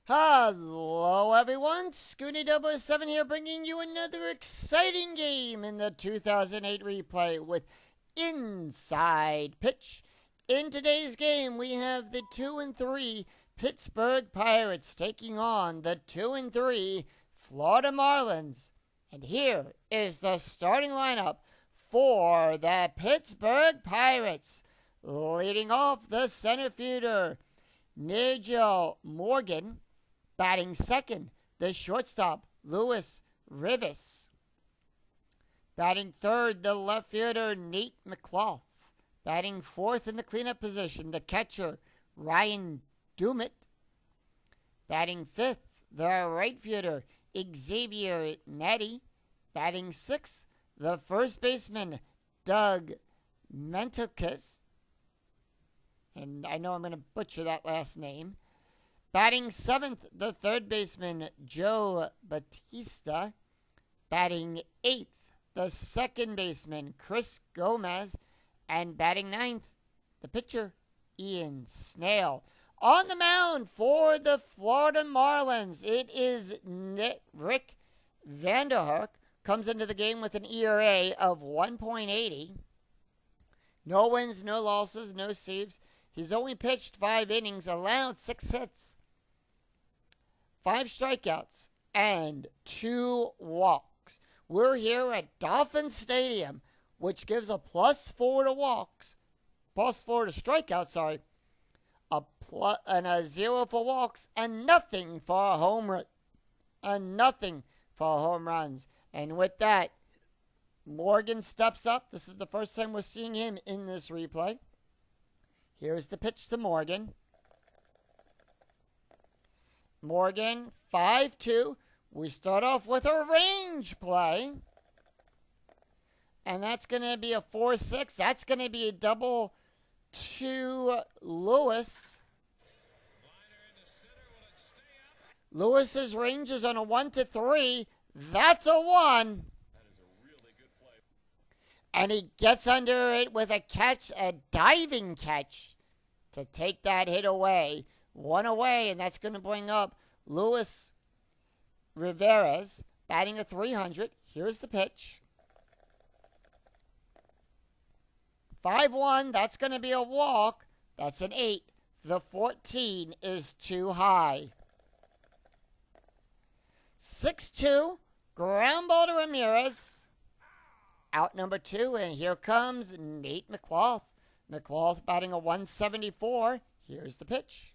Hello everyone, Scooty007 here bringing you another exciting game in the 2008 replay with Inside Pitch. In today's game we have the 2-3 Pittsburgh Pirates taking on the 2-3 Florida Marlins. And here is the starting lineup for the Pittsburgh Pirates. Leading off the center fielder, Nigel Morgan. Batting second, the shortstop, Luis Rivas. Batting third, the left fielder, Nate McLaughlin. Batting fourth in the cleanup position, the catcher, Ryan Dumit. Batting fifth, the right fielder, Xavier Nettie. Batting sixth, the first baseman, Doug Mentelkis. And I know I'm going to butcher that last name. Batting seventh, the third baseman, Joe Batista. Batting eighth, the second baseman, Chris Gomez. And batting ninth, the pitcher, Ian Snail. On the mound for the Florida Marlins, it is Rick Vanderhoek. Comes into the game with an ERA of 1.80. No wins, no losses, no saves. He's only pitched 5 innings, allowed 6 hits. 5 strikeouts, and 2 walks. We're here at Dolphin Stadium, which gives a +4 to walks, +4 to strikeouts, and a 0 for walks, and nothing for a home run, home runs. And with that, Morgan steps up. This is the first time we're seeing him in this replay. Here's the pitch to Morgan. Morgan, 5-2. We start off with a range play. And that's going to be a 4-6. That's going to be a double to Lewis. Lewis's range is on a 1-3. That's a 1. And he gets under it with a catch, a diving catch, to take that hit away. 1 away, and that's going to bring up Luis Rivas, batting a 300. Here's the pitch. 5-1, that's going to be a walk. That's an 8. The 14 is too high. 6-2, ground ball to Ramirez. Out number 2, and here comes Nate McLaughlin. McLaughlin batting a 174. Here's the pitch.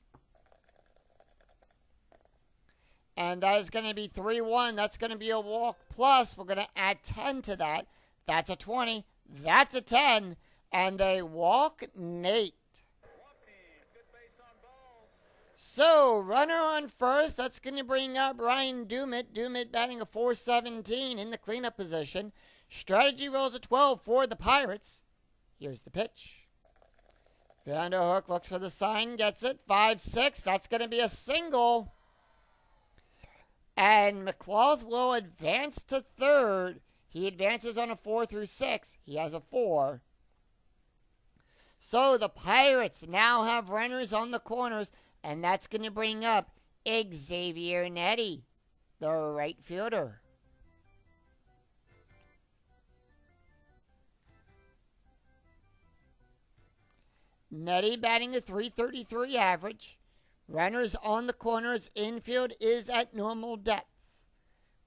And that is going to be 3-1. That's going to be a walk plus. We're going to add 10 to that. That's a 20. That's a 10. And they walk Nate. So, runner on first. That's going to bring up Ryan Dumit. Dumit batting a 417 in the cleanup position. Strategy rolls a 12 for the Pirates. Here's the pitch. Vanderhoek looks for the sign. Gets it. 5-6. That's going to be a single. And McLaughlin will advance to third. He advances on a 4-6. He has a 4. So the Pirates now have runners on the corners, and that's going to bring up Xavier Nettie, the right fielder. Nettie batting a 333 average. Runners on the corners. Infield is at normal depth.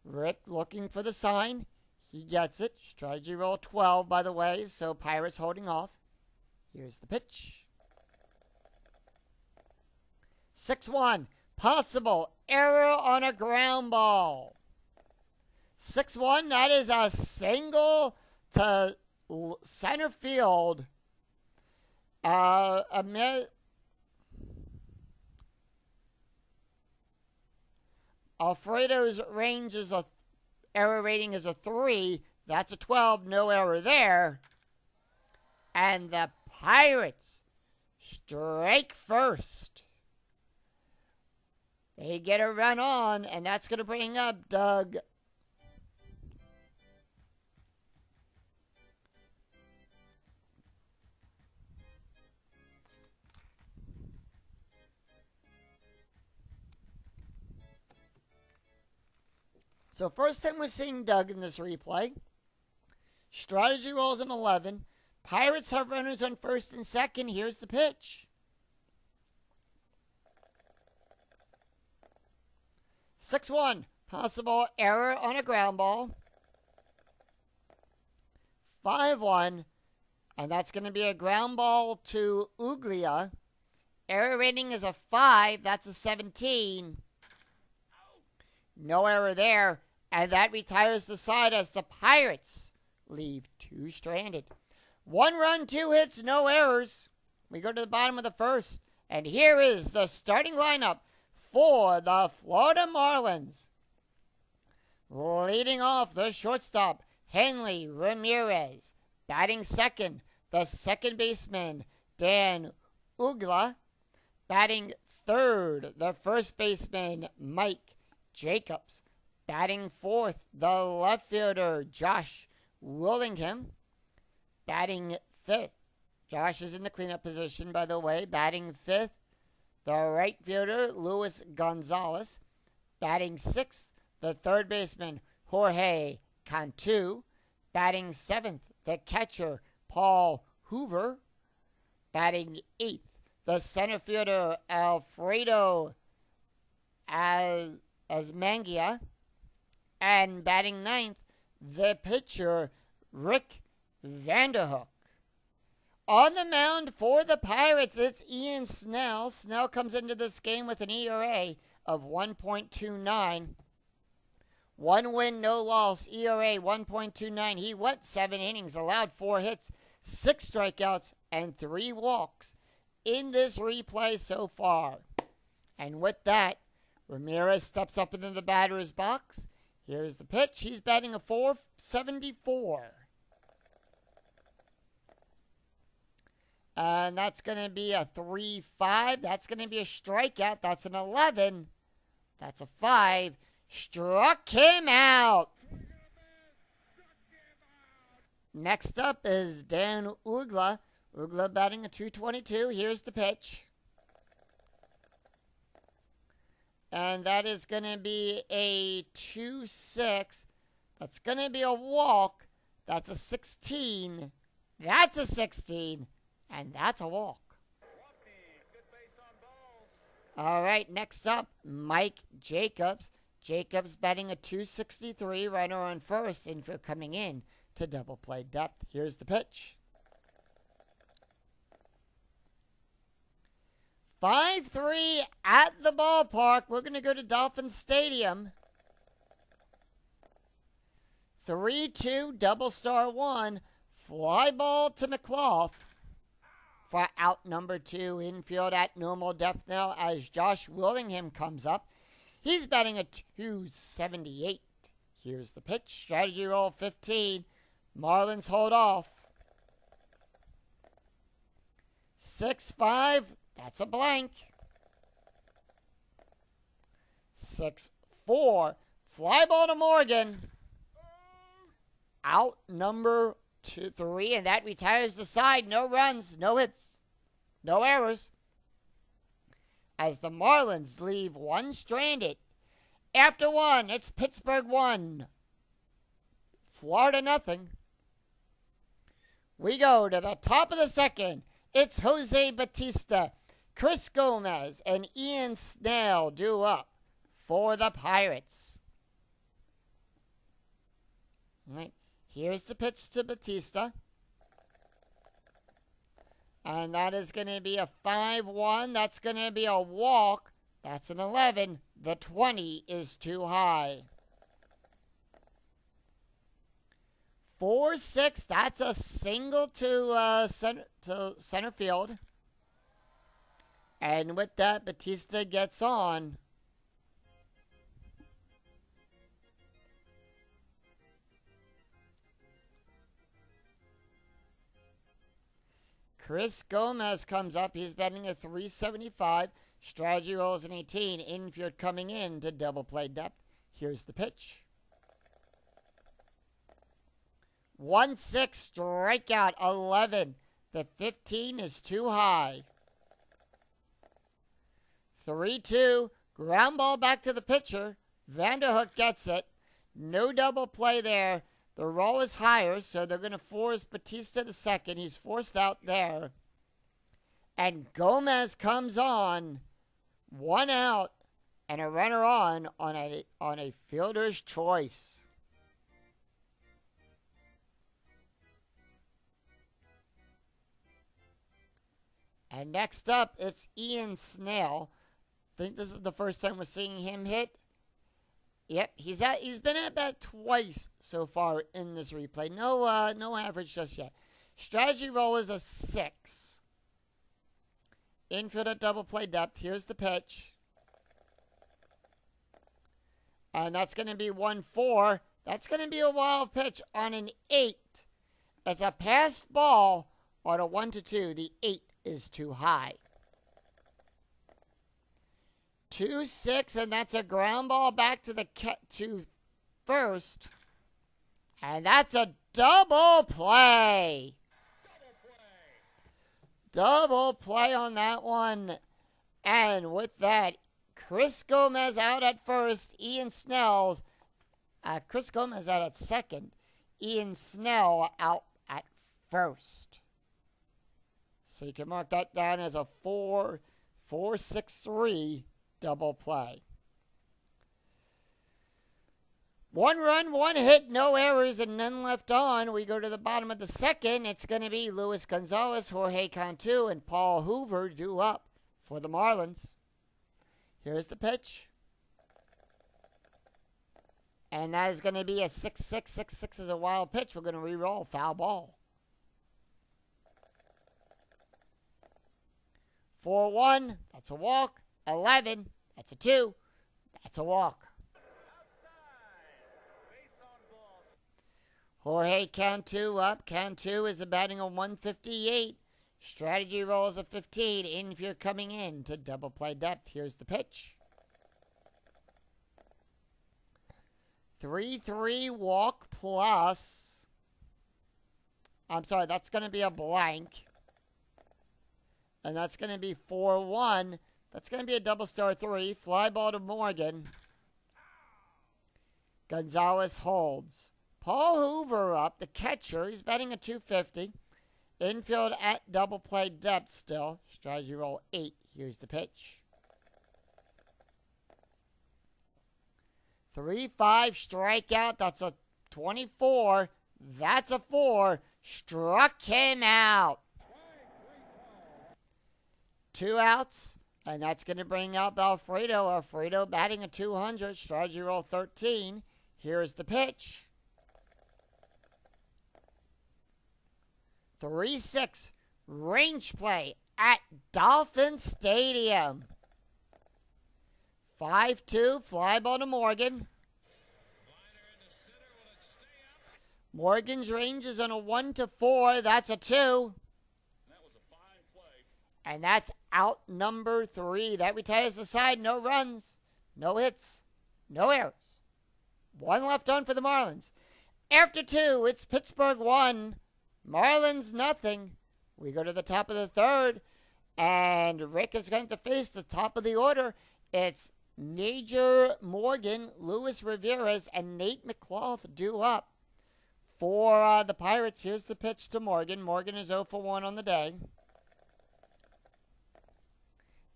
Rick looking for the sign. He gets it. Strategy roll 12, by the way, so Pirates holding off. Here's the pitch. 6-1. Possible error on a ground ball. 6-1. That is a single to center field. Alfredo's range is error rating is a 3. That's a 12. No error there. And the Pirates strike first. They get a run on, and that's going to bring up Doug So first time we're seeing Doug in this replay. Strategy rolls an 11. Pirates have runners on first and second. Here's the pitch. 6-1. Possible error on a ground ball. 5-1. And that's going to be a ground ball to Uglia. Error rating is a 5. That's a 17. No error there. And that retires the side as the Pirates leave 2 stranded. 1 run, 2 hits, no errors. We go to the bottom of the first. And here is the starting lineup for the Florida Marlins. Leading off the shortstop, Henley Ramirez. Batting second, the second baseman, Dan Ugla. Batting third, the first baseman, Mike Jacobs. Batting fourth, the left fielder, Josh Willingham. Batting fifth, Josh is in the cleanup position, by the way. Batting fifth, the right fielder, Luis Gonzalez. Batting sixth, the third baseman, Jorge Cantu. Batting seventh, the catcher, Paul Hoover. Batting eighth, the center fielder, Alfredo Asmangia. And batting ninth, the pitcher, Rick Vanderhook. On the mound for the Pirates, it's Ian Snell. Snell comes into this game with an ERA of 1.29. 1 win, no loss, ERA 1.29. He went 7 innings, allowed 4 hits, 6 strikeouts, and 3 walks in this replay so far. And with that, Ramirez steps up into the batter's box. Here's the pitch. He's batting a .474. And that's going to be a 3-5. That's going to be a strikeout. That's an 11. That's a 5. Struck him out. Next up is Dan Ugla. Ugla batting a .222. Here's the pitch. And that is going to be a 2-6. That's going to be a walk. That's a 16. That's a 16. And that's a walk. All right, next up, Mike Jacobs. Jacobs batting a .263, runner on first, and for coming in to double play depth. Here's the pitch. 5-3 at the ballpark. We're going to go to Dolphin Stadium. 3-2, double star 1. Fly ball to McClough for out number 2. Infield at normal depth now as Josh Willingham comes up. He's batting a .278. Here's the pitch. Strategy roll 15. Marlins hold off. 6-5. That's a blank. 6-4. Fly ball to Morgan. Out number 3, and that retires the side. No runs, no hits, no errors. As the Marlins leave 1 stranded. After 1, it's Pittsburgh 1. Florida nothing. We go to the top of the second. It's Jose Batista, Chris Gomez, and Ian Snell due up for the Pirates. All right, here's the pitch to Batista. And that is going to be a 5-1. That's going to be a walk. That's an 11. The 20 is too high. 4-6. That's a single to center field. And with that, Batista gets on. Chris Gomez comes up. He's batting a .375. Strategy rolls an 18. Infield coming in to double play depth. Here's the pitch. 1-6, strikeout 11. The 15 is too high. 3-2, ground ball back to the pitcher. Vanderhook gets it. No double play there. The roll is higher, so they're going to force Batista to second. He's forced out there. And Gomez comes on. 1 out and a runner on a fielder's choice. And next up, it's Ian Snell. I think this is the first time we're seeing him hit. Yep, he's been at bat twice so far in this replay. No average just yet. Strategy roll is a 6. Infield at double play depth. Here's the pitch. And that's going to be 1-4. That's going to be a wild pitch on an 8. It's a passed ball on a 1-2. The 8 is too high. 2-6, and that's a ground ball back to first. And that's a double play. Double play on that one. And with that, Chris Gomez out at first. Chris Gomez out at second. Ian Snell out at first. So you can mark that down as a 4-6-3 double play. 1 run, 1 hit, no errors, and none left on. We go to the bottom of the second. It's going to be Luis Gonzalez, Jorge Cantu, and Paul Hoover due up for the Marlins. Here's the pitch. And that is going to be a 6-6. 6-6 is a wild pitch. We're going to re-roll. Foul ball. 4-1. That's a walk. 11. That's a 2. That's a walk. Jorge Cantu up. Cantu is batting a 158. Strategy roll is a 15. Infield coming in to double play depth. Here's the pitch. 3-3 walk plus. I'm sorry, that's going to be a blank. And that's going to be 4-1. That's going to be a double star 3. Fly ball to Morgan. Gonzalez holds. Paul Hoover up, the catcher. He's batting a 250. Infield at double play depth still. Strategy roll 8. Here's the pitch. 3-5 strikeout. That's a 24. That's a 4. Struck him out. 2 outs. And that's going to bring up Alfredo. Alfredo batting a 200. Strategy roll 13. Here's the pitch. 3-6 range play at Dolphin Stadium. 5-2 fly ball to Morgan. Morgan's range is on a 1-4. That's a 2. And that's out number 3. That retires the side. No runs, no hits, no errors. 1 left on for the Marlins. After 2, it's Pittsburgh 1, Marlins nothing. We go to the top of the 3rd, and Rick is going to face the top of the order. It's Major Morgan, Luis Rivera's, and Nate McLaughlin due up for the Pirates. Here's the pitch to Morgan. Morgan is 0 for 1 on the day.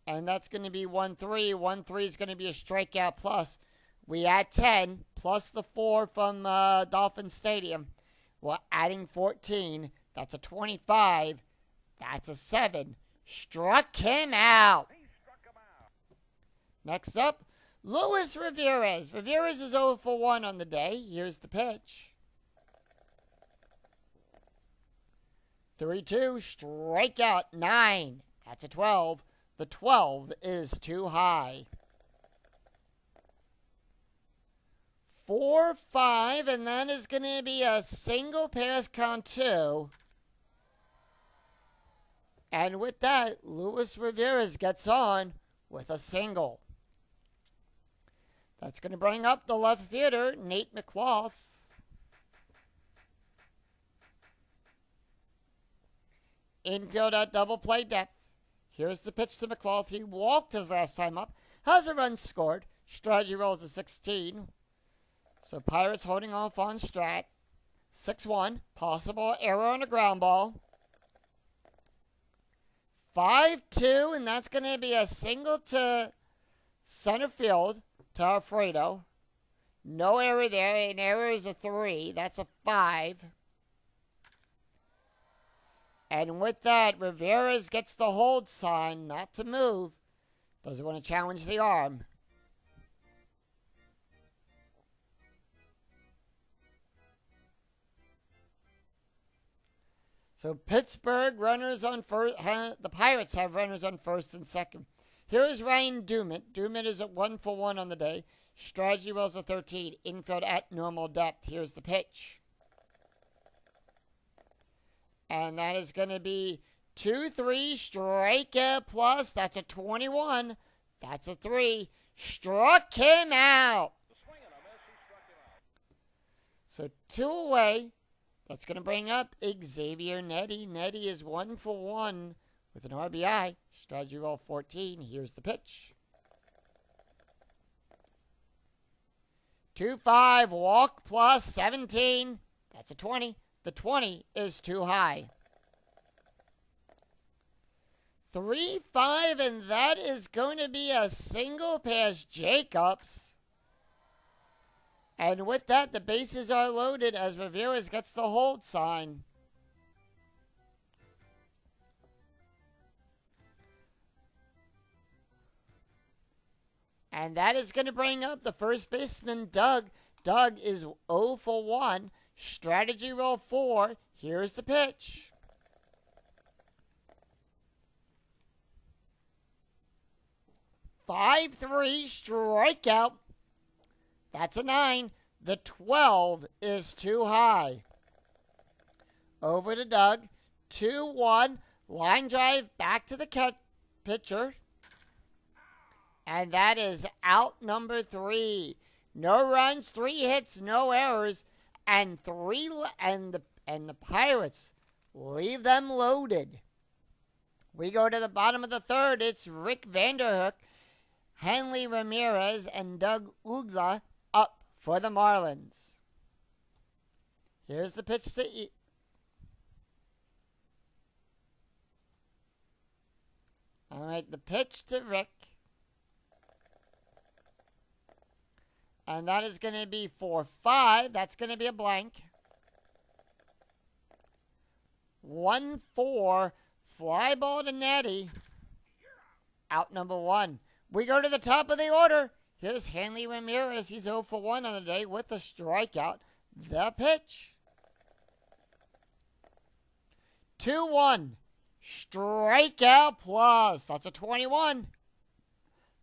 And that's going to be 1-3. 1-3 is going to be a strikeout plus. We add 10 plus the 4 from Dolphin Stadium. We're adding 14. That's a 25. That's a 7. Struck him out. Next up, Luis Rivera's. Rivera's is 0 for 1 on the day. Here's the pitch. 3-2. Strikeout 9. That's a 12. The 12 is too high. 4-5, and that is going to be a single pass Cantu. And with that, Luis Rivera gets on with a single. That's going to bring up the left fielder, Nate McLaughlin. Infield at double play depth. Here's the pitch to McLaughlin. He walked his last time up. Has a run scored. Strategy rolls a 16. So Pirates holding off on Strat. 6-1. Possible error on a ground ball. 5-2, and that's going to be a single to center field to Alfredo. No error there. An error is a 3. That's a 5. And with that, Rivera's gets the hold sign, not to move. Doesn't want to challenge the arm. So Pittsburgh runners on first. The Pirates have runners on first and second. Here is Ryan Dumit. Dumit is at 1-for-1 on the day. Strategy rolls a 13. Infield at normal depth. Here's the pitch. And that is going to be 2-3 strikeout plus. That's a 21. That's a 3. Struck him out. So 2 away. That's going to bring up Xavier Nettie. Nettie is 1-for-1 with an RBI. Strategy roll 14. Here's the pitch. 2-5 walk plus 17. That's a 20. The 20 is too high. 3-5, and that is going to be a single past Jacobs. And with that, the bases are loaded as Rivera gets the hold sign. And that is going to bring up the first baseman, Doug. Doug is 0-for-1. Strategy roll 4. Here's the pitch. "5-3 strikeout. That's a 9. The 12 is too high. Over to Doug. 2-1. Line drive back to the pitcher. And that is out number 3. No runs, 3 hits, no errors, and the Pirates leave them loaded. We go to the bottom of the third. It's Rick Vanderhook, Hanley Ramirez, and Doug Ugla up for the Marlins. Here's the pitch to All right, the pitch to Rick. And that is going to be 4-5. That's going to be a blank. 1-4. Fly ball to Nettie. Out number 1. We go to the top of the order. Here's Hanley Ramirez. He's 0-for-1 on the day with a strikeout. The pitch. 2-1. Strikeout plus. That's a 21.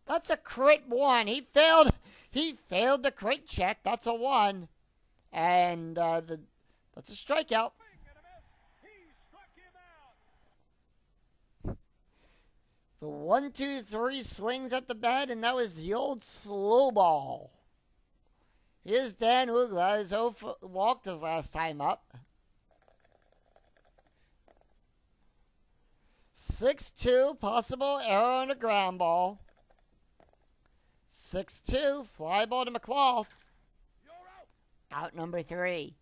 That's a crit 1. He failed the crit check. That's a 1. And that's a strikeout. The 1-2-3 swings at the bat, and that was the old slow ball. Here's Dan Ugla, who's walked his last time up. 6-2, possible error on a ground ball. 6-2, fly ball to McClough. Out number 3.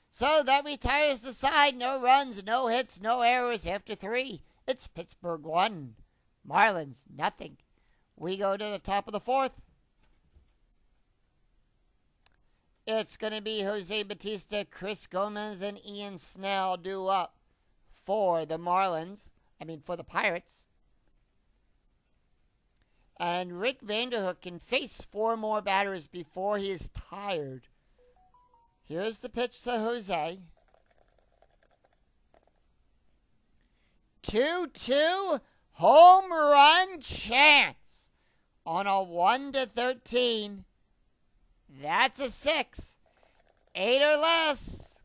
So that retires the side. No runs, no hits, no errors after 3. It's Pittsburgh 1. Marlins, nothing. We go to the top of the 4th. It's going to be Jose Bautista, Chris Gomez, and Ian Snell due up for the for the Pirates. And Rick Vanderhook can face 4 more batters before he is tired. Here's the pitch to Jose. 2-2. Home run chance on a 1-13. That's a 6. 8 or less.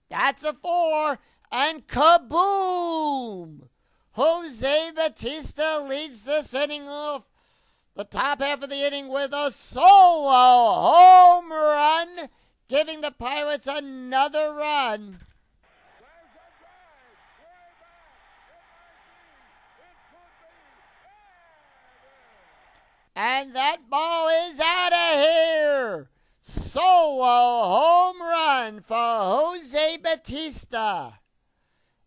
That's a 4. And kaboom! Jose Bautista leads this inning off the top half of the inning with a solo home run, giving the Pirates another run. And that ball is out of here. Solo solo home run for Jose Bautista.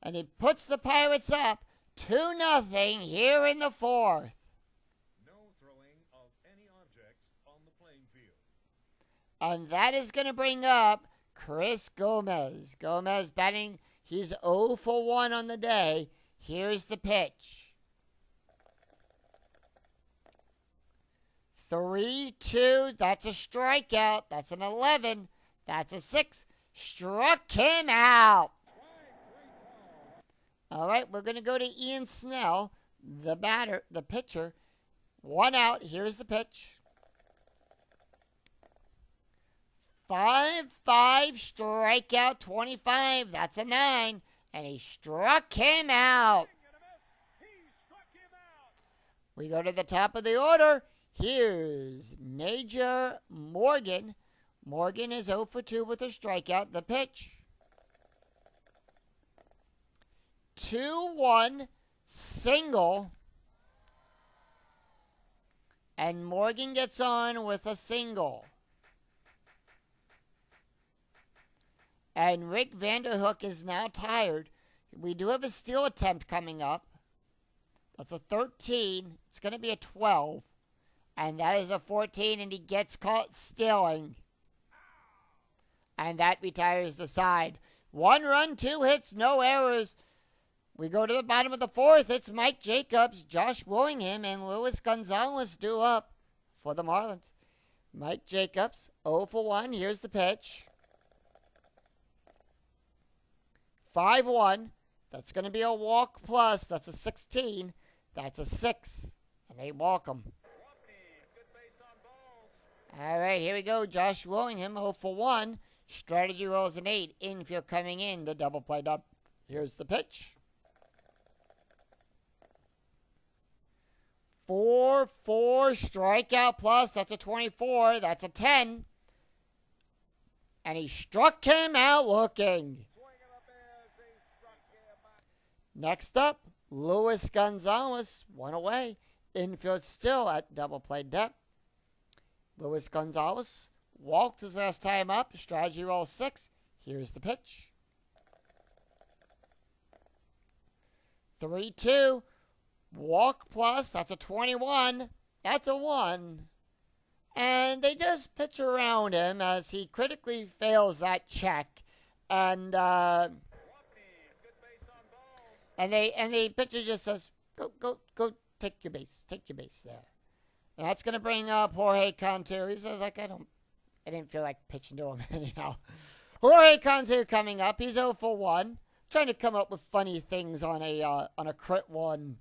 And he puts the Pirates up 2-0 here in the fourth. No throwing of any objects on the playing field. And that is going to bring up Chris Gomez. Gomez batting. He's 0 for 1 on the day. Here's the pitch. 3-2. That's a strikeout. That's an 11. That's a 6. Struck him out. All right, we're going to go to Ian Snell, the pitcher. 1 out. Here's the pitch. 5-5, strikeout 25. That's a 9. And he struck him out. We go to the top of the order. Here's Major Morgan. Morgan is 0 for 2 with a strikeout. The pitch. 2-1 single. And Morgan gets on with a single. And Rick Vanderhook is now tired. We do have a steal attempt coming up. That's a 13. It's going to be a 12. And that is a 14, and he gets caught stealing. And that retires the side. 1 run, 2 hits, no errors. We go to the bottom of the fourth. It's Mike Jacobs, Josh Willingham, and Luis Gonzalez due up for the Marlins. Mike Jacobs, 0 for 1. Here's the pitch. 5-1. That's going to be a walk plus. That's a 16. That's a 6. And they walk him. All right, here we go. Josh Willingham, 0 for 1. Strategy rolls an 8. Infield coming in. The double play up. Here's the pitch. 4-4. Strikeout plus. That's a 24. That's a 10. And he struck him out looking. Next up, Luis Gonzalez, 1 away. Infield still at double play depth. Luis Gonzalez walked his last time up. Strategy roll 6. Here's the pitch. 3-2. Walk plus. That's a 21. That's a 1. And they just pitch around him as he critically fails that check. And the pitcher just says, go, take your base there. And that's going to bring up Jorge Cantu. He says, I didn't feel like pitching to him anyhow. Jorge Cantu coming up. He's 0 for 1. Trying to come up with funny things on a crit 1.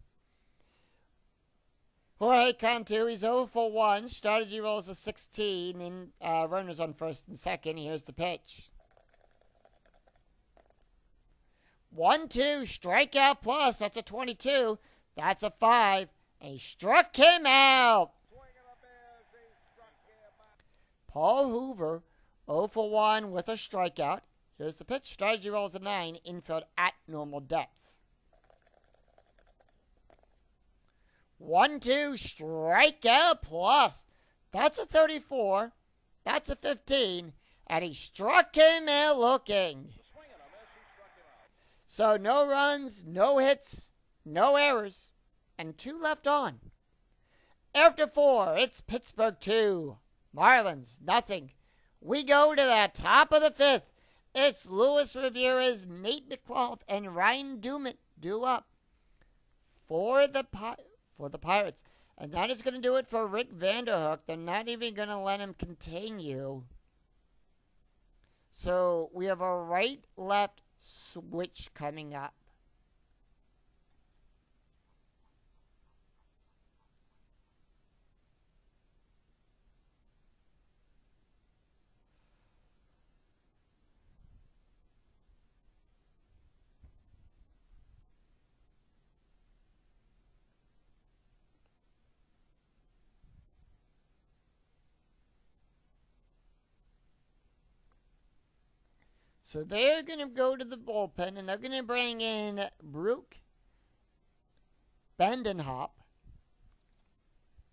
Jorge Cantu, he's 0 for 1. Strategy rolls a 16. And runners on first and second. Here's the pitch. 1-2, strikeout plus. That's a 22. That's a 5. And he struck him out. Paul Hoover, 0 for 1 with a strikeout. Here's the pitch. Strategy rolls a 9. Infield at normal depth. 1-2, strikeout plus. That's a 34. That's a 15. And he struck him out looking. So no runs, no hits, no errors, and 2 left on. After 4, it's Pittsburgh 2, Marlins nothing. We go to the top of the 5th. It's Luis Rivera's Nate McClough and Ryan Dumit due up for the Pirates. And that is going to do it for Rick Vanderhook. They're not even going to let him continue. So we have a right-left switch coming up. So they're going to go to the bullpen, and they're going to bring in Brooke Bendenhop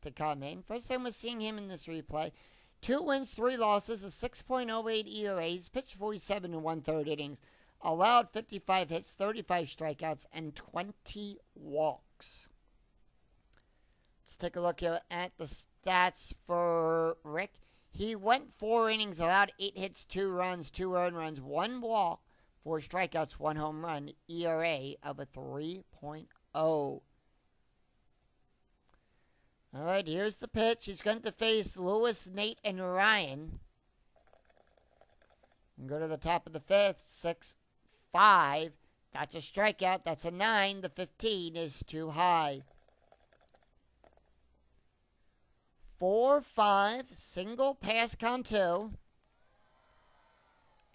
to come in. First time we're seeing him in this replay. 2 wins, 3 losses, a 6.08 ERA. He's pitched 47 and 1/3 innings, allowed 55 hits, 35 strikeouts, and 20 walks. Let's take a look here at the stats for Rick. He went 4 innings, allowed 8 hits, 2 runs, 2 earned runs, 1 walk, 4 strikeouts, 1 home run, ERA of a 3.0. All right, here's the pitch. He's going to face Lewis, Nate, and Ryan. And go to the top of the 5th, 6-5. That's a strikeout. That's a 9. The 15 is too high. 4-5, single pass count 2.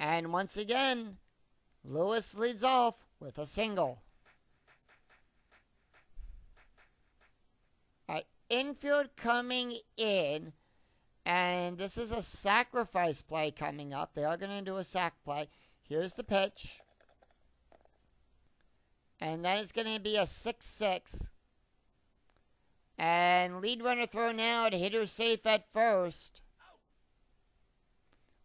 And once again, Lewis leads off with a single. Infield coming in, and this is a sacrifice play coming up. They are going to do a sac play. Here's the pitch. And that is going to be a 6-6. And lead runner thrown out, hitter safe at first.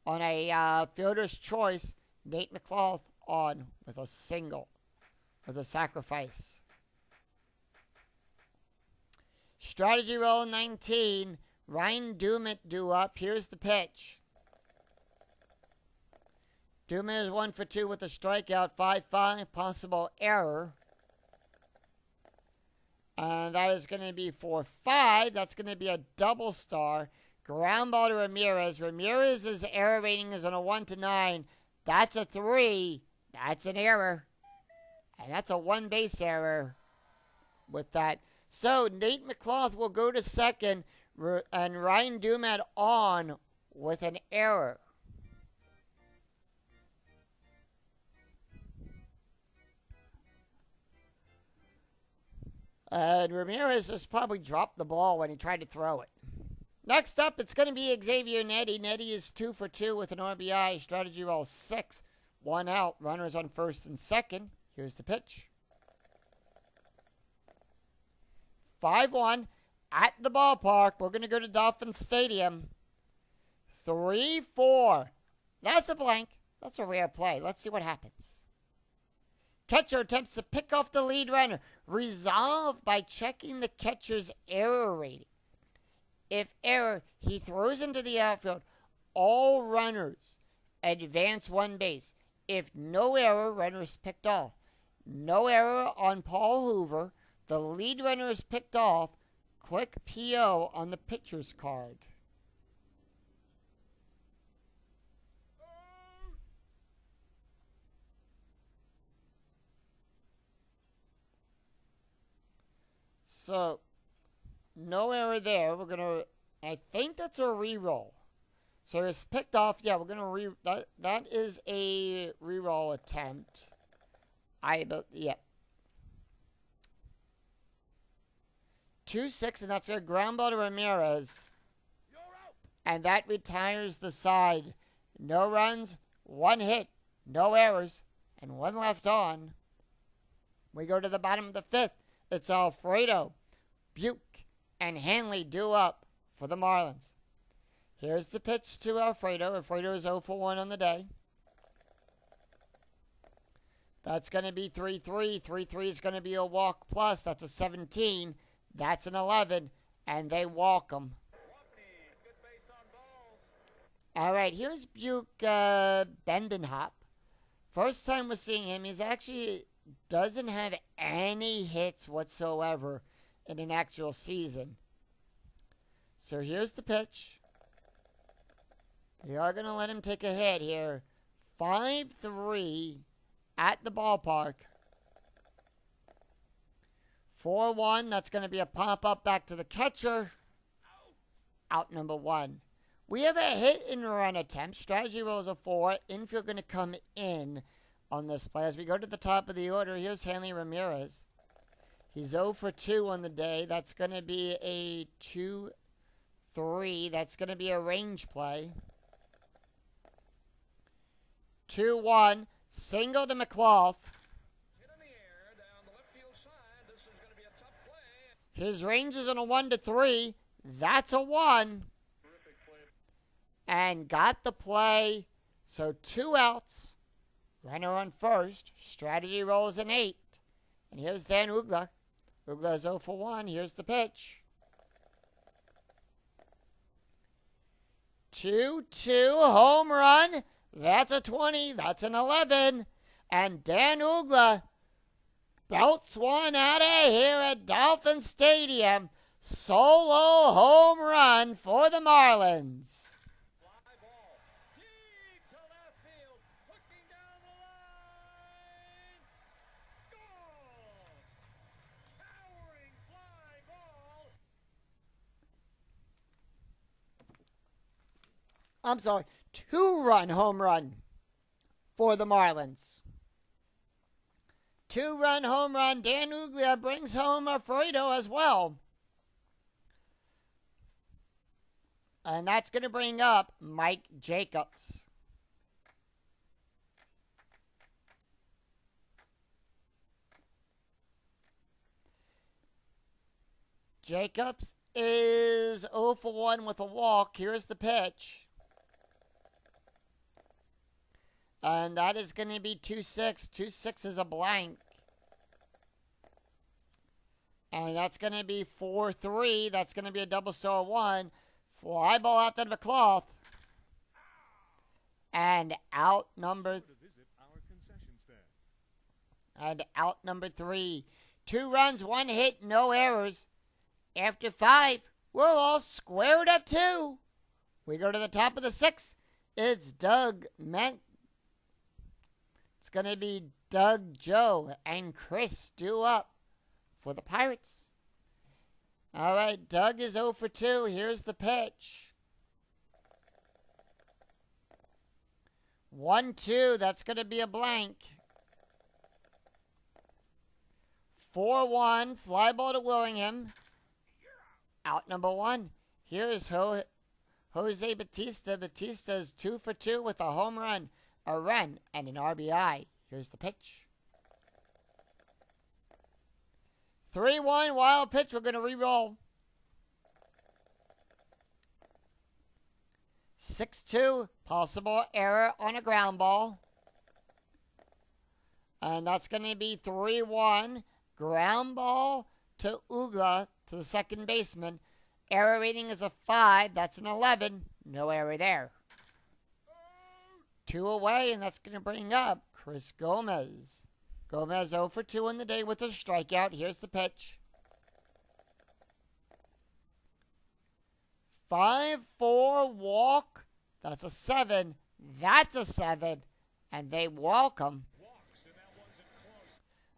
On a fielder's choice, Nate McLaughlin on with a single, with a sacrifice. Strategy roll 19. Ryan Dumit due up. Here's the pitch. Dumit is 1 for 2 with a strikeout. 5-5. Possible error. And that is going to be 4-5. That's going to be a double star. Ground ball to Ramirez. Ramirez's error rating is on a 1-9. That's a 3. That's an error. And that's a 1 base error with that. So Nate McLaughlin will go to second, and Ryan Dumit on with an error. And Ramirez just probably dropped the ball when he tried to throw it. Next up, it's going to be Xavier Nettie. Nettie is 2 for 2 with an RBI. Strategy roll 6. 1 out. Runners on first and second. Here's the pitch. 5-1 at the ballpark. We're going to go to Dolphin Stadium. 3-4. That's a blank. That's a rare play. Let's see what happens. Catcher attempts to pick off the lead runner. Resolved by checking the catcher's error rating. If error, he throws into the outfield. All runners advance 1 base. If no error, runner is picked off. No error on Paul Hoover. The lead runner is picked off. Click PO on the pitcher's card. So, no error there. We're going to, I think that's a reroll. So it's picked off. Yeah, we're going to that is a reroll attempt. Yeah. 2-6, and that's a ground ball to Ramirez. And that retires the side. No runs, 1 hit, no errors, and 1 left on. We go to the bottom of the 5th. It's Alfredo, Buke, and Hanley due up for the Marlins. Here's the pitch to Alfredo. Alfredo is 0 for 1 on the day. That's going to be 3-3. 3-3 is going to be a walk plus. That's a 17. That's an 11, and they walk him. All right, here's Buke Bendenhop. First time we're seeing him. He's actually doesn't have any hits whatsoever in an actual season. So here's the pitch. They are going to let him take a hit here. 5-3 at the ballpark. 4-1, that's going to be a pop-up back to the catcher. Out number 1. We have a hit and run attempt. Strategy rolls a 4. Infield going to come in on this play. As we go to the top of the order, here's Hanley Ramirez. He's 0 for 2 on the day. That's going to be a 2-3. That's going to be a range play. 2-1, single to McLaughlin. His range is on a 1-3. That's a 1. and got the play. So 2 outs. Runner on first. Strategy rolls an 8. And here's Dan Uggla. Uggla's 0 for 1. Here's the pitch. 2-2 home run. That's a 20. That's an 11. And Dan Uggla belts one out of here at Dolphin Stadium. Solo home run for the Marlins. Fly ball. Deep to left field. Looking down the line. Gone. Towering fly ball. I'm sorry, 2-run home run for the Marlins. 2-run home run. Dan Uggla brings home a Fredo as well. And that's going to bring up Mike Jacobs. Jacobs is 0 for 1 with a walk. Here's the pitch. And that is going to be 2-6. 2-6 is a blank. And that's going to be 4-3. That's going to be a double star 1. Fly ball out to the cloth. And out number... And out number 3. 2 runs, 1 hit, no errors. After 5, we're all squared up 2. We go to the top of the 6th. It's Doug Ment. It's going to be Doug, Joe, and Chris due up for the Pirates. All right, Doug is 0 for 2. Here's the pitch. 1-2. That's going to be a blank. 4-1. Fly ball to Willingham. Out number 1. Here's Jose Batista. Batista is 2 for 2 with a home run, a run, and an RBI. Here's the pitch. 3-1 wild pitch. We're going to re-roll. 6-2 possible error on a ground ball. And that's going to be 3-1 ground ball to Uggla to the second baseman. Error rating is a 5. That's an 11. No error there. 2 away, and that's going to bring up Chris Gomez. Gomez 0 for 2 on the day with a strikeout. Here's the pitch. 5-4 walk. That's a 7. That's a 7. And they walk him.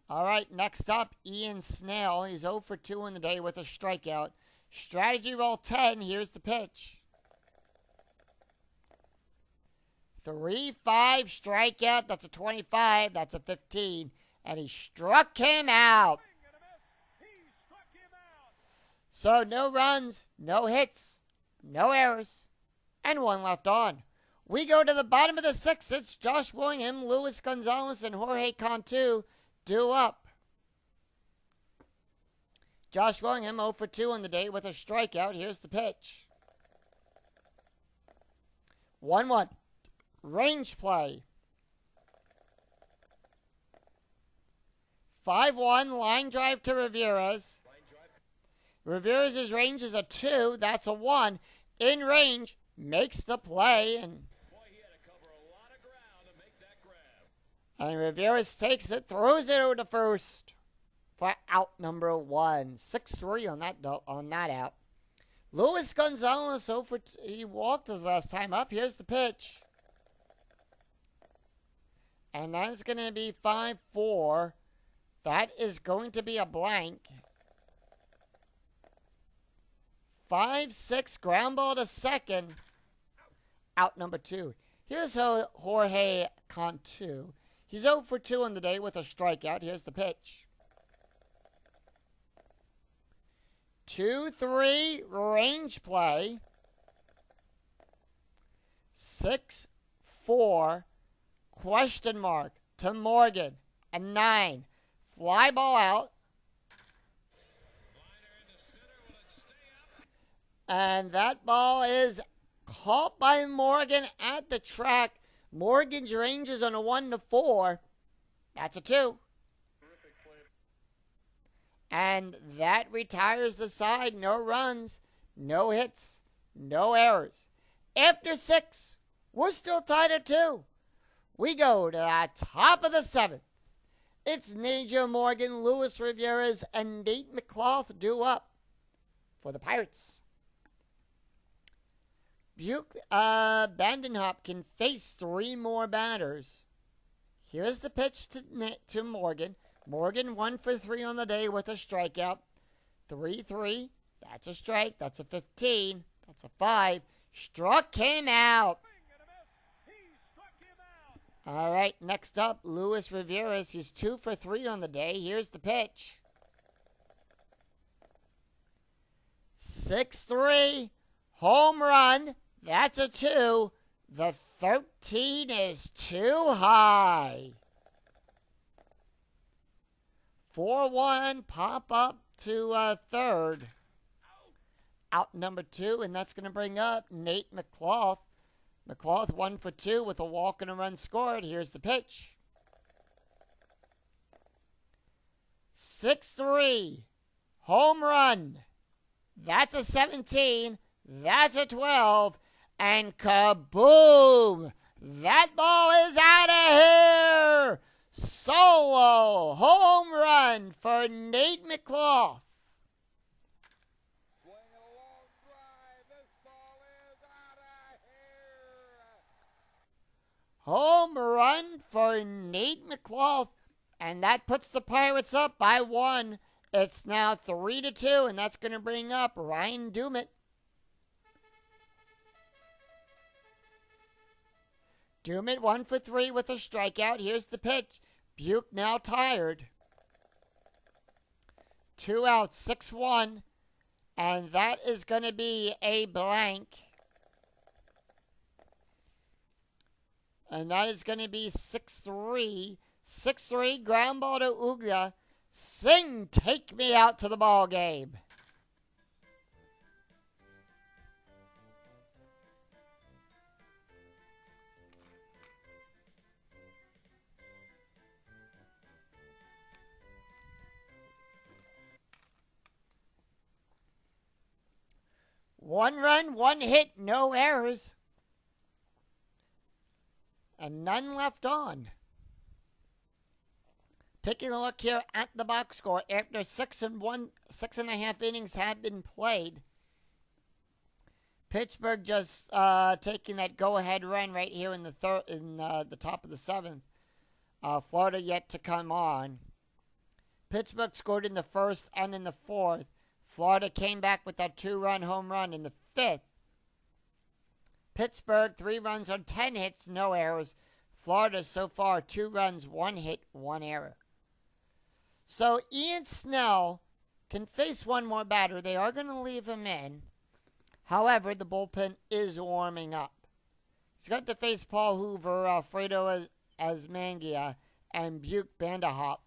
All right, next up, Ian Snell. He's 0 for 2 on the day with a strikeout. Strategy roll 10. Here's the pitch. 3-5 strikeout. That's a 25. That's a 15. And he struck him out. So no runs, no hits, no errors, and 1 left on. We go to the bottom of the 6th. It's Josh William, Luis Gonzalez, and Jorge Cantu due up. Josh William 0 for 2 on the day with a strikeout. Here's the pitch. 1-1. Range play. 5-1 line drive to Ramirez. Ramirez's range is a 2. That's a 1. In range, makes the play. And Ramirez takes it, throws it over to first for out number 1. 6-3 on that out. Luis Gonzalez, he walked his last time up. Here's the pitch. And that's going to be 5-4. That is going to be a blank. 5-6 ground ball to second. Out number 2. Here's Jorge Cantu. He's 0 for 2 on the day with a strikeout. Here's the pitch. 2-3 range play. 6-4 question mark to Morgan. A 9. Fly ball out. And that ball is caught by Morgan at the track. Morgan's range is on a 1-4. That's a 2. And that retires the side. No runs, no hits, no errors. After 6, we're still tied at 2. We go to the top of the 7th. It's Naja Morgan, Luis Rivera's, and Nate McCloth due up for the Pirates. Buke Bandenhop can face 3 more batters. Here's the pitch to Morgan. Morgan 1 for 3 on the day with a strikeout. 3-3. That's a strike. That's a 15. That's a 5. Struck him out. All right, next up, Luis Rivera. He's 2 for 3 on the day. Here's the pitch. 6-3. Home run. That's a 2. The 13 is too high. 4-1, pop up to third. Out number 2, and that's going to bring up Nate McCloth. McCloth 1 for 2 with a walk and a run scored. Here's the pitch. 6-3, home run. That's a 17. That's a 12. And kaboom! That ball is out of here! Solo home run for Nate McCloth. Swing a long drive. This ball is out of here. Home run for Nate McCloth. And that puts the Pirates up by 1. It's now 3-2, and that's going to bring up Ryan Dumit. Dumit 1 for 3 with a strikeout. Here's the pitch. Buke now tired. 2 outs, 6-1. And that is going to be a blank. And that is going to be 6-3. 6-3, ground ball to Ugla. Sing, take me out to the ball game. One run, 1 hit, no errors. And none left on. Taking a look here at the box score, after 6.5 innings have been played, Pittsburgh just taking that go-ahead run right here in the top of the 7th. Florida yet to come on. Pittsburgh scored in the 1st and in the 4th. Florida came back with that 2-run home run in the 5th. Pittsburgh, 3 runs on 10 hits, no errors. Florida so far, 2 runs, 1 hit, 1 error. So Ian Snell can face 1 more batter. They are going to leave him in. However, the bullpen is warming up. He's got to face Paul Hoover, Alfredo Asmangia, and Buke Bandahop.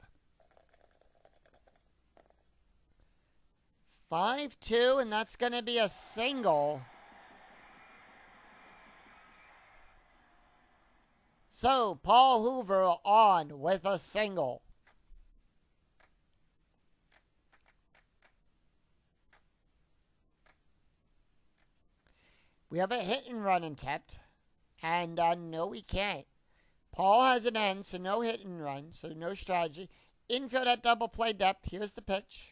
5-2, and that's going to be a single. So, Paul Hoover on with a single. We have a hit and run attempt, and no, we can't. Paul has an end, so no hit and run, so no strategy. Infield at double play depth. Here's the pitch.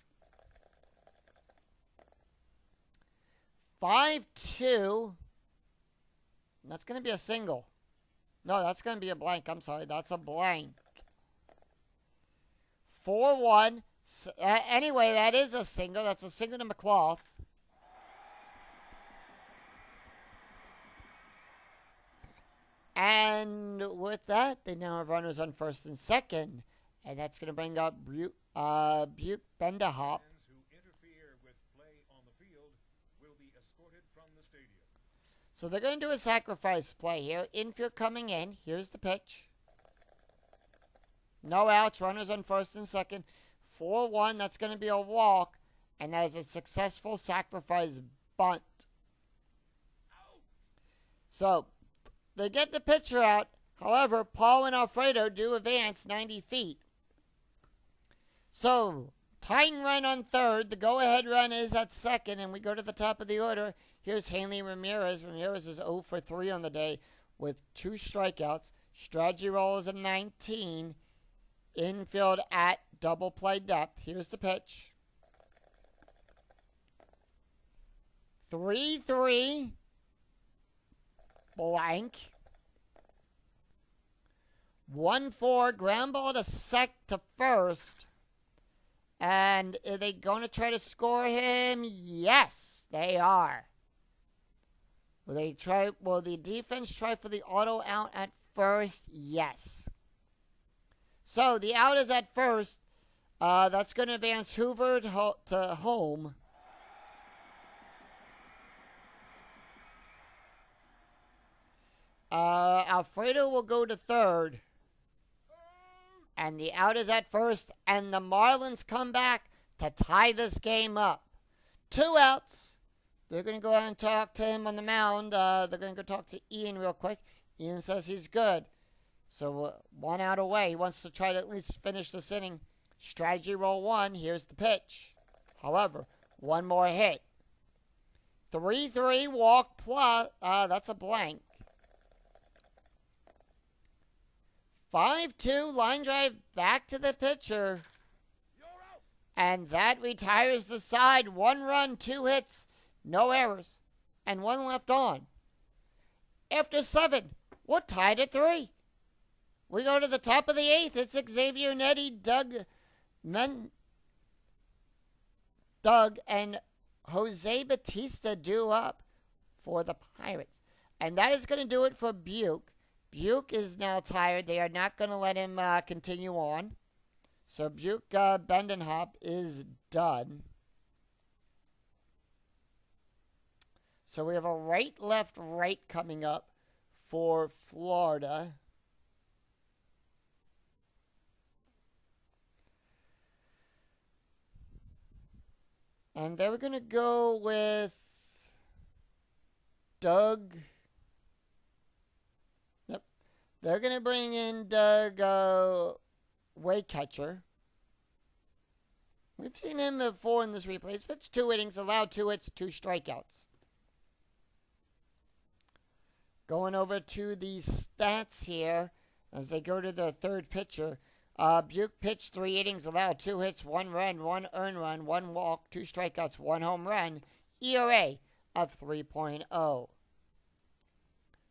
5-2. That's going to be a single. No, that's going to be a blank. I'm sorry. That's a blank. 4-1. Anyway, that is a single. That's a single to McCloth. And with that, they now have runners on 1st and 2nd. And that's going to bring up Buke Bandahop. So they're going to do a sacrifice play here. Infield coming in. Here's the pitch. No outs. Runners on 1st and 2nd. 4-1. That's going to be a walk. And that is a successful sacrifice bunt. So they get the pitcher out. However, Paul and Alfredo do advance 90 feet. So, tying run on third. The go-ahead run is at second, and we go to the top of the order. Here's Hanley Ramirez. Ramirez is 0 for 3 on the day with 2 strikeouts. Strategy roll is a 19. Infield at double play depth. Here's the pitch. 3-3. Blank. 1-4. Ground ball to first. And are they going to try to score him? Yes, they are. Will the defense try for the auto out at first? Yes. So the out is at first. That's going to advance Hoover to home. Alfredo will go to third. And the out is at first. And the Marlins come back to tie this game up. 2 outs. They're going to go out and talk to him on the mound. They're going to go talk to Ian real quick. Ian says he's good. So 1 out away. He wants to try to at least finish this inning. Strategy roll 1. Here's the pitch. However, 1 more hit. 3-3 walk plus. That's a blank. 5-2 line drive back to the pitcher. And that retires the side. 1 run, 2 hits, no errors, and 1 left on. After 7, we're tied at 3. We go to the top of the 8th. It's Xavier Nettie, Doug, and Jose Batista due up for the Pirates. And that is going to do it for Buick. Buick is now tired. They are not going to let him continue on. So Buick bend and hop is done. So we have a right, left, right coming up for Florida. And then we're going to go with Doug. They're going to bring in Doug Waycatcher. We've seen him before in this replay. He's pitched 2 innings, allowed 2 hits, 2 strikeouts. Going over to the stats here as they go to the third pitcher. Buick pitched 3 innings, allowed 2 hits, 1 run, 1 earned run, 1 walk, 2 strikeouts, 1 home run. ERA of 3.0.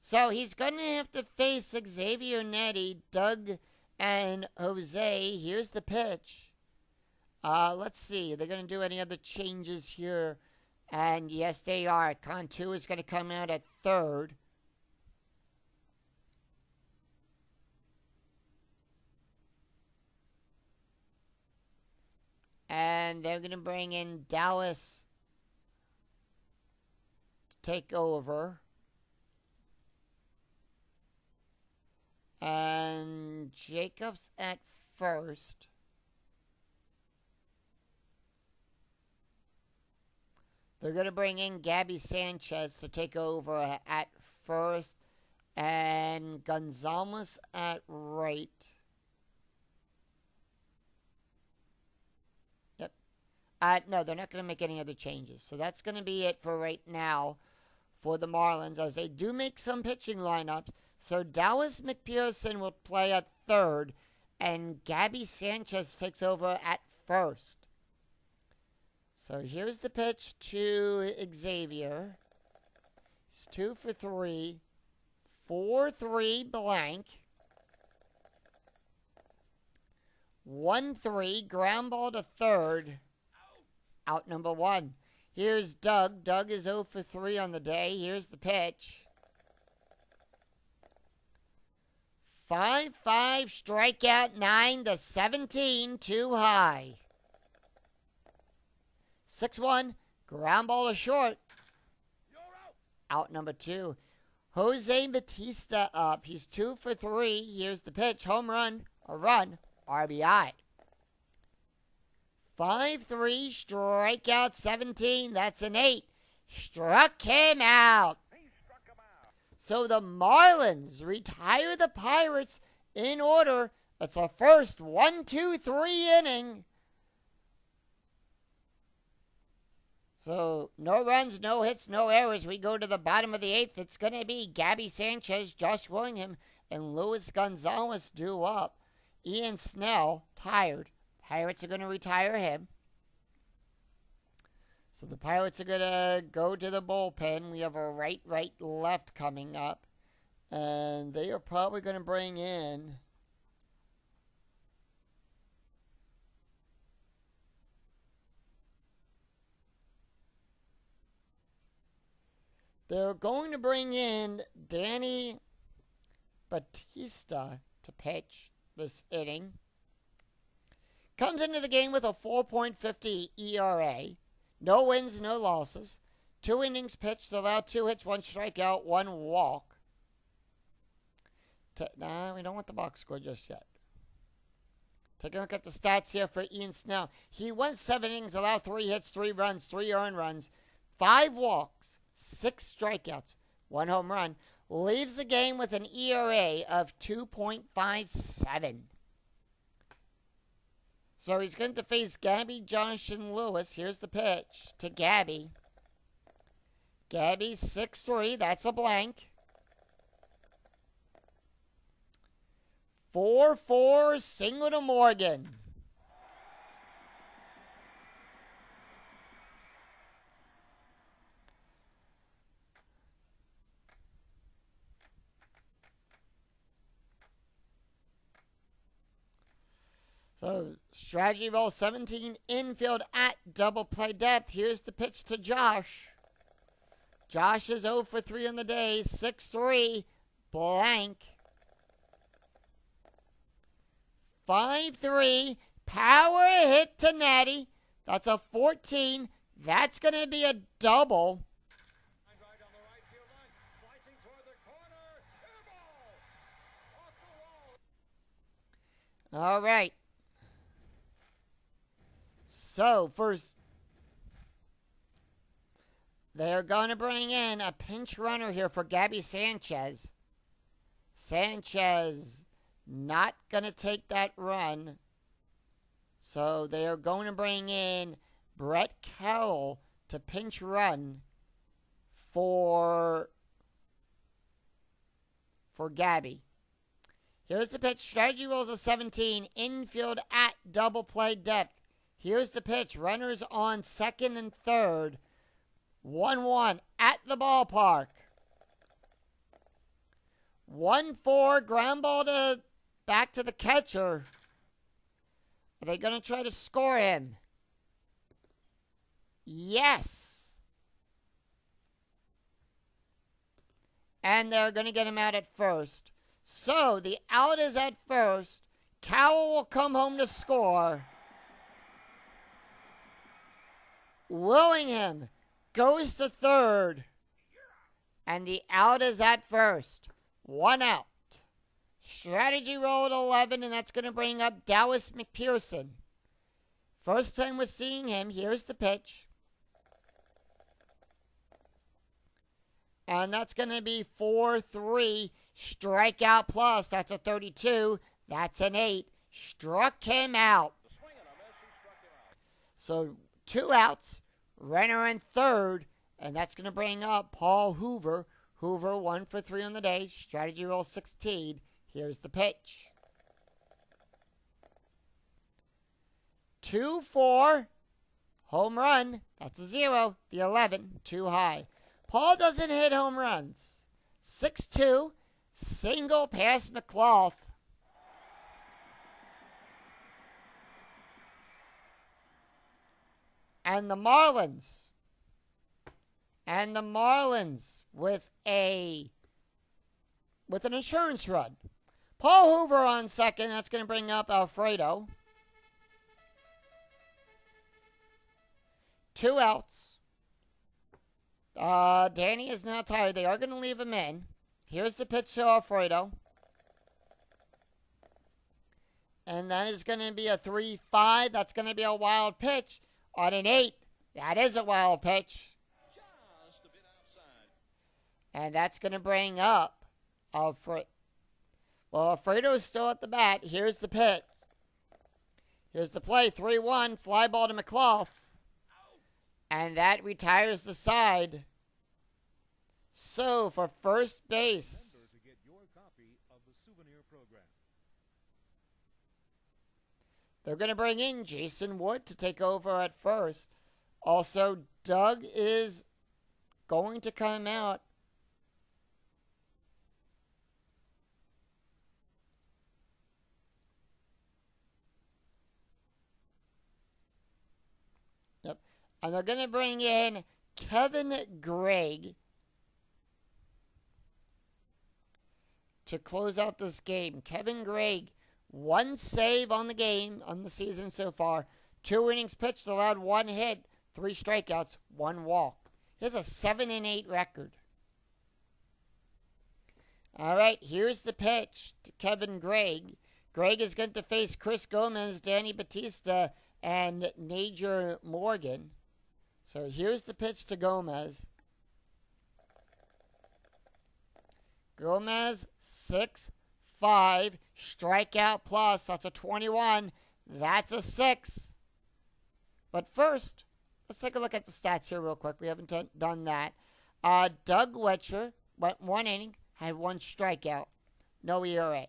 So he's going to have to face Xavier Nettie, Doug, and Jose. Here's the pitch. Let's see. Are they going to do any other changes here? And yes, they are. Cantu is going to come out at third. And they're going to bring in Dallas to take over. And Jacobs at first. They're going to bring in Gabby Sanchez to take over at first. And Gonzalez at right. Yep. No, they're not going to make any other changes. So that's going to be it for right now for the Marlins, as they do make some pitching lineups. So Dallas McPherson will play at third, and Gabby Sanchez takes over at first. So here's the pitch to Xavier. He's 2 for 3. 4-3 blank. 1-3 ground ball to third. Out number 1. Here's Doug. Doug is 0 for 3 on the day. Here's the pitch. 5-5 strikeout 9-17 too high. 6-1 ground ball to short. Out number 2. Jose Batista up. He's 2 for 3. Here's the pitch. Home run. A run. RBI. 5-3 strikeout 17. That's an 8. Struck him out. So the Marlins retire the Pirates in order. It's a first 1-2-3 inning. So no runs, no hits, no errors. We go to the bottom of the 8th. It's going to be Gabby Sanchez, Josh Willingham, and Luis Gonzalez due up. Ian Snell, tired. Pirates are going to retire him. So the Pirates are going to go to the bullpen. We have a right, left coming up. And they are probably going to bring in... They're going to bring in Danny Batista to pitch this inning. Comes into the game with a 4.50 ERA. No wins, no losses. 2 innings pitched, allowed 2 hits, 1 strikeout, 1 walk. We don't want the box score just yet. Take a look at the stats here for Ian Snell. He went 7 innings, allowed 3 hits, 3 runs, 3 earned runs, 5 walks, 6 strikeouts, 1 home run. Leaves the game with an ERA of 2.57. So he's going to face Gabby, Josh, and Lewis. Here's the pitch to Gabby. Gabby, 6-3. That's a blank. 4-4 single to Morgan. So, strategy roll 17, infield at double play depth. Here's the pitch to Josh. Josh is 0 for 3 on the day, 6-3, blank. 5-3, power hit to Natty. That's a 14. That's going to be a double. All right. So, first, they're going to bring in a pinch runner here for Gabby Sanchez. Sanchez not going to take that run. So, they are going to bring in Brett Carroll to pinch run for Gabby. Here's the pitch. Strategy rolls a 17. Infield at double play depth. Here's the pitch. Runners on second and third. 1-1 at the ballpark. 1-4. Ground ball back to the catcher. Are they going to try to score him? Yes. And they're going to get him out at first. So the out is at first. Cowell will come home to score. Willingham goes to third. And the out is at first. 1 out. Strategy roll at 11, and that's going to bring up Dallas McPherson. First time we're seeing him. Here's the pitch. And that's going to be 4-3. Strikeout plus. That's a 32. That's an 8. Struck him out. So 2 outs. Runner in third. And that's going to bring up Paul Hoover. Hoover 1 for 3 on the day. Strategy roll 16. Here's the pitch. 2-4. Home run. That's a 0. The 11. Too high. Paul doesn't hit home runs. 6-2. Single past McClough. And the Marlins with an insurance run. Paul Hoover on second. That's going to bring up Alfredo. 2 outs. Danny is now tired. They are going to leave him in. Here's the pitch to Alfredo. And that is going to be a 3-5. That's going to be a wild pitch on an 8. That is a wild pitch. Just a bit outside. And that's going to bring up Alfredo. Well, Alfredo's still at the bat. Here's the pitch. Here's the play. 3-1. Fly ball to McClough. And that retires the side. So, for first base. Remember to get your copy of the souvenir program. They're going to bring in Jason Wood to take over at first. Also, Doug is going to come out. Yep. And they're going to bring in Kevin Gregg to close out this game. Kevin Gregg, 1 save on the game, on the season so far. 2 innings pitched, allowed 1 hit, 3 strikeouts, 1 walk. He has a 7-8 record. All right, here's the pitch to Kevin Gregg. Gregg is going to face Chris Gomez, Danny Batista, and Najer Morgan. So here's the pitch to Gomez. Gomez, 6-5, strikeout plus. That's a 21. That's a 6. But first, let's take a look at the stats here real quick. We haven't done that. Doug Wetcher went 1 inning, had 1 strikeout. No ERA.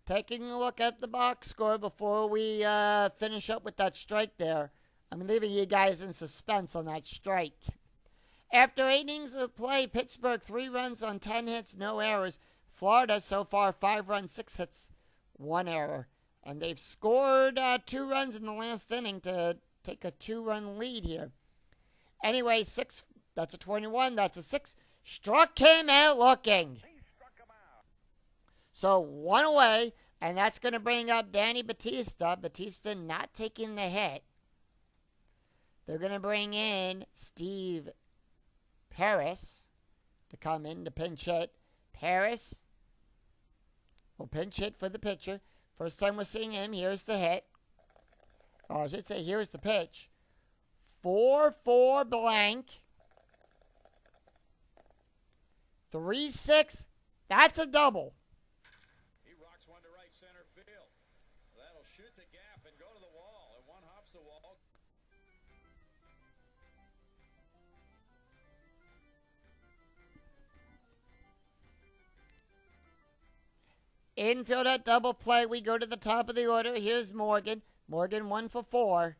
Taking a look at the box score before we finish up with that strike there. I'm leaving you guys in suspense on that strike. After 8 innings of play, Pittsburgh 3 runs on 10 hits, no errors. Florida so far 5 runs, 6 hits, 1 error. And they've scored 2 runs in the last inning to take a 2-run lead here. Anyway, 6, that's a 21, that's a 6. Struck him out looking. So 1 away, and that's going to bring up Danny Batista. Batista not taking the hit. They're going to bring in Steve Paris to come in to pinch hit. Paris will pinch hit for the pitcher. First time we're seeing him. Here's the hit. Or I should say, here's the pitch. 4-4 blank. 3-6. That's a double. He rocks one to right center field. That'll shoot the gap and go to the wall. And one hops the wall. Infield at double play. We go to the top of the order. Here's Morgan. Morgan 1 for 4.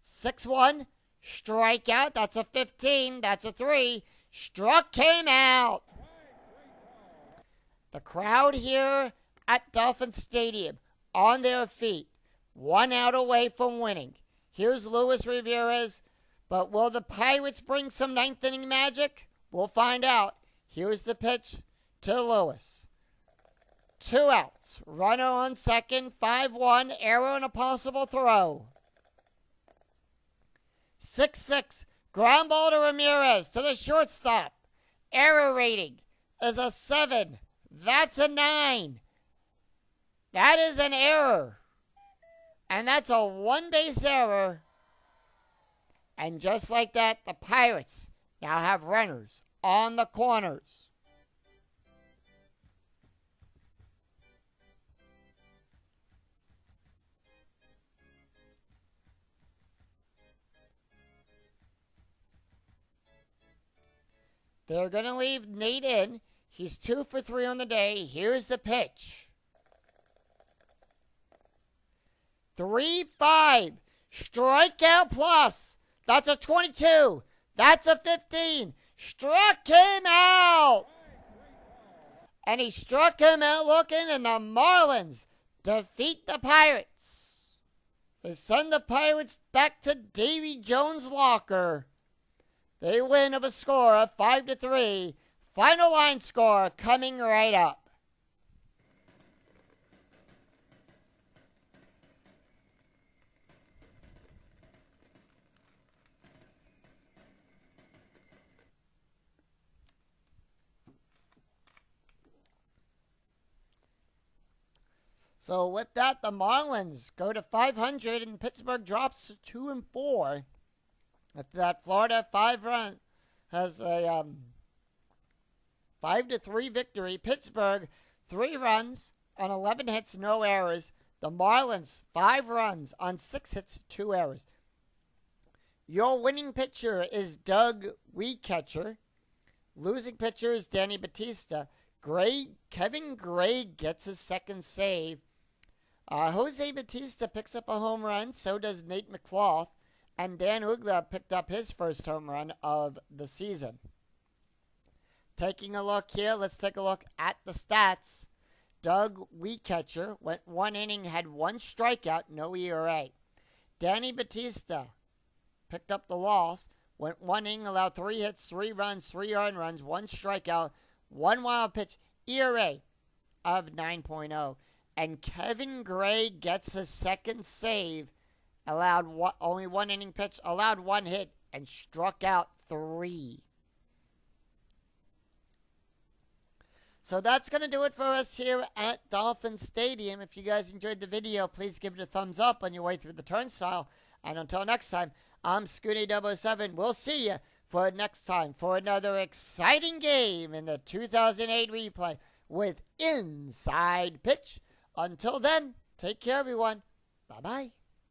6-1. Strikeout. That's a 15. That's a 3. Struck him out. The crowd here at Dolphin Stadium on their feet. 1 out away from winning. Here's Luis Rivera's. But will the Pirates bring some 9th inning magic? We'll find out. Here's the pitch to Lewis. 2 outs. Runner on second. 5-1. Error and a possible throw. 6-6. Ground ball to Ramirez to the shortstop. Error rating is a 7. That's a 9. That is an error. And that's a 1 base error. And just like that, the Pirates now have runners on the corners. They're going to leave Nate in. He's 2 for 3 on the day. Here's the pitch. 3-5. Strikeout plus. That's a 22. That's a 15. Struck him out. And he struck him out looking, and the Marlins defeat the Pirates. They send the Pirates back to Davy Jones' locker. They win of a score of 5-3. Final line score coming right up. So with that, the Marlins go to 500 and Pittsburgh drops to 2-4. After that, Florida has a 5-3 victory. Pittsburgh 3 runs on 11 hits, no errors. The Marlins 5 runs on 6 hits, 2 errors. Your winning pitcher is Doug Weeketcher. Losing pitcher is Danny Batista. Kevin Gray gets his second save. Jose Batista picks up a home run. So does Nate McClough. And Dan Uggla picked up his first home run of the season. Taking a look here, let's take a look at the stats. Doug Weeketcher went 1 inning, had 1 strikeout, no ERA. Danny Batista picked up the loss, went 1 inning, allowed 3 hits, 3 runs, 3 earned runs, 1 strikeout, 1 wild pitch, ERA of 9.0. And Kevin Gray gets his second save, allowed only 1 inning pitch, allowed 1 hit, and struck out 3. So that's going to do it for us here at Dolphin Stadium. If you guys enjoyed the video, please give it a thumbs up on your way through the turnstile. And until next time, I'm Scooty007. We'll see you for next time for another exciting game in the 2008 replay with Inside Pitch. Until then, take care, everyone. Bye-bye.